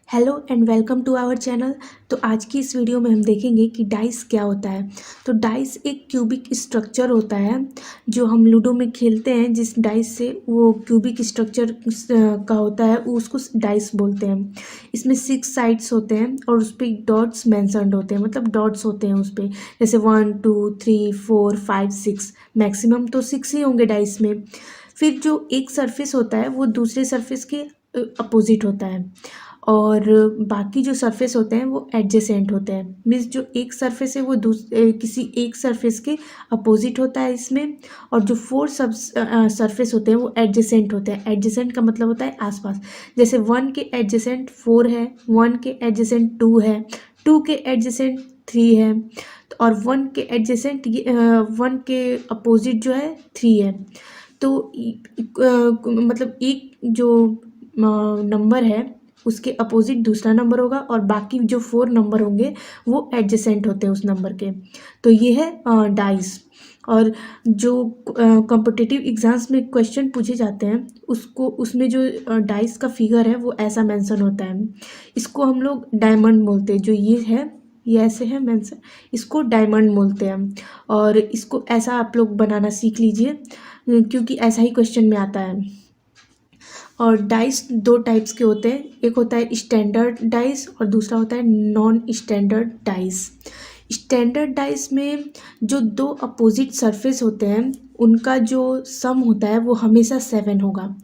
Hello and welcome to our channel. तो आज की इस वीडियो में हम देखेंगे कि डाइस क्या होता है। तो डाइस एक क्यूबिक स्ट्रक्चर होता है जो हम लूडो में खेलते हैं। जिस डाइस से वो क्यूबिक स्ट्रक्चर का होता है वो उसको डाइस बोलते हैं। इसमें 6 साइड्स होते हैं और उस पर डॉट्स मैंसनड होते हैं, मतलब डॉट्स होते हैं उस पर, जैसे 1 2 3 4 5 6, मैक्सिमम तो 6 ही होंगे डाइस में। फिर जो एक सरफेस होता है वो दूसरे सरफेस के अपोजिट होता है और बाकी जो सरफेस होते हैं वो एडजेसेंट होते हैं। मीन्स जो एक सरफेस है वो किसी एक सरफेस के अपोजिट होता है इसमें। और जो 4 सब सरफेस होते हैं वो एडजेसेंट होते हैं। एडजेसेंट का मतलब होता है आसपास। जैसे 1 के एडजेसेंट 4 है, 1 के एडजेसेंट 2 है, 2 के एडजेसेंट 3 है, और 1 के एडजेसेंट 1 के अपोजिट जो है 3 है। तो मतलब एक जो नंबर है उसके अपोजिट दूसरा नंबर होगा और बाकी जो 4 नंबर होंगे वो एडजेसेंट होते हैं उस नंबर के। तो ये है डाइस। और जो कॉम्पिटिटिव एग्जाम्स में क्वेश्चन पूछे जाते हैं उसको उसमें जो डाइस का फिगर है वो ऐसा मेंशन होता है। इसको हम लोग डायमंड बोलते हैं। जो ये ऐसे है मेंशन, इसको डायमंड बोलते हैं। और इसको ऐसा आप लोग बनाना सीख लीजिए क्योंकि ऐसा ही क्वेश्चन में आता है। और डाइस 2 टाइप्स के होते हैं, एक होता है स्टैंडर्ड डाइस और दूसरा होता है non standard dice. Standard dice में जो 2 अपोजिट सरफेस होते हैं उनका जो सम होता है वो हमेशा 7 होगा।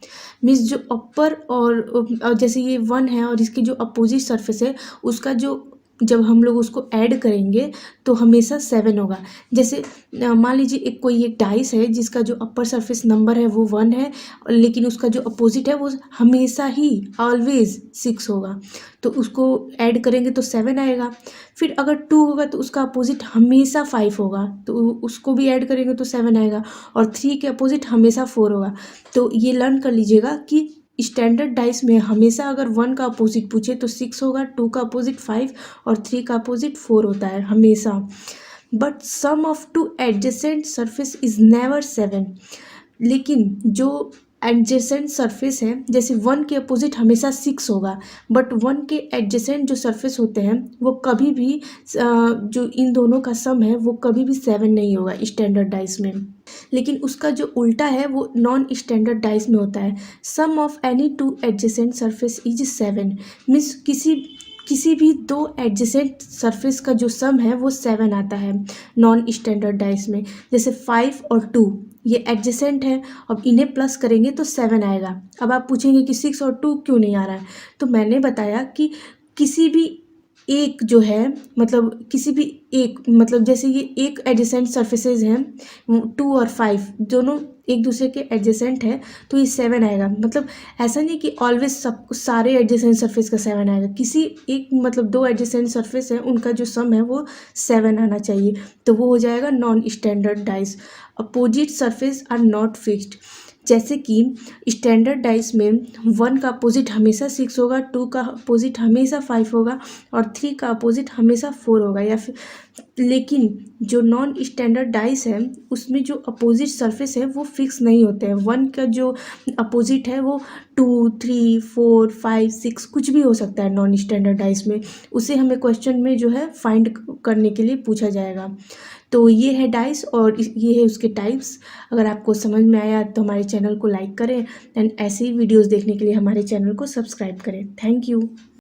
मीन्स जो अपर और जैसे ये 1 है और इसकी जो अपोजिट सरफेस है उसका जो जब हम लोग उसको ऐड करेंगे तो हमेशा 7 होगा। जैसे मान लीजिए एक डाइस है जिसका जो अपर सरफेस नंबर है वो 1 है, लेकिन उसका जो अपोजिट है वो हमेशा ही ऑलवेज 6 होगा। तो उसको ऐड करेंगे तो 7 आएगा। फिर अगर 2 होगा तो उसका अपोजिट हमेशा 5 होगा, तो उसको भी ऐड करेंगे तो 7 आएगा। और 3 के अपोजिट हमेशा 4 होगा। तो ये लर्न कर लीजिएगा कि स्टैंडर्ड डाइस में हमेशा अगर 1 का अपोजिट पूछे तो 6 होगा, 2 का अपोजिट 5 और 3 का अपोजिट 4 होता है हमेशा। But sum of 2 adjacent surface is never 7। लेकिन जो एडजेसेंट सरफेस है, जैसे 1 के अपोजिट हमेशा 6 होगा, बट 1 के एडजेसेंट जो सरफेस होते हैं वो कभी भी जो इन दोनों का सम है वो कभी भी 7 नहीं होगा स्टैंडर्ड डाइस में। लेकिन उसका जो उल्टा है वो नॉन स्टैंडर्ड डाइस में होता है। Sum of any 2 adjacent surface is 7। Means किसी भी 2 एडजेसेंट सरफेस का जो सम है वो 7 आता है नॉन स्टैंडर्ड डाइस में। जैसे 5 और 2 ये एडजेसेंट है, अब इन्हें प्लस करेंगे तो 7 आएगा। अब आप पूछेंगे कि 6 और 2 क्यों नहीं आ रहा है। तो मैंने बताया कि किसी भी एक जो है, मतलब किसी भी एक, मतलब जैसे ये एक एडजेसेंट सरफेसेज हैं 2 और 5 दोनों एक दूसरे के एडजेसेंट है तो ये 7 आएगा। मतलब ऐसा नहीं कि ऑलवेज सब सारे एडजेसेंट सरफेस का 7 आएगा। किसी एक, मतलब 2 एडजेसेंट सरफेस है उनका जो सम है वो 7 आना चाहिए, तो वो हो जाएगा non standard dice. Opposite surface are not fixed. जैसे कि स्टैंडर्ड डाइस में 1 का अपोजिट हमेशा 6 होगा, 2 का अपोजिट हमेशा 5 होगा और 3 का अपोजिट हमेशा 4 होगा। या फिर लेकिन जो नॉन स्टैंडर्ड डाइस है उसमें जो अपोजिट सरफेस है वो फिक्स नहीं होते हैं। 1 का जो अपोजिट है वो 2 3 4 5 6 कुछ भी हो सकता है नॉन स्टैंडर्ड डाइस में। उसे हमें क्वेश्चन में जो है फाइंड करने के लिए पूछा जाएगा। तो ये है डाइस और ये है उसके टाइप्स। अगर आपको समझ में आया तो हमारे चैनल को लाइक करें एंड ऐसे ही वीडियोस देखने के लिए हमारे चैनल को सब्सक्राइब करें। Thank you.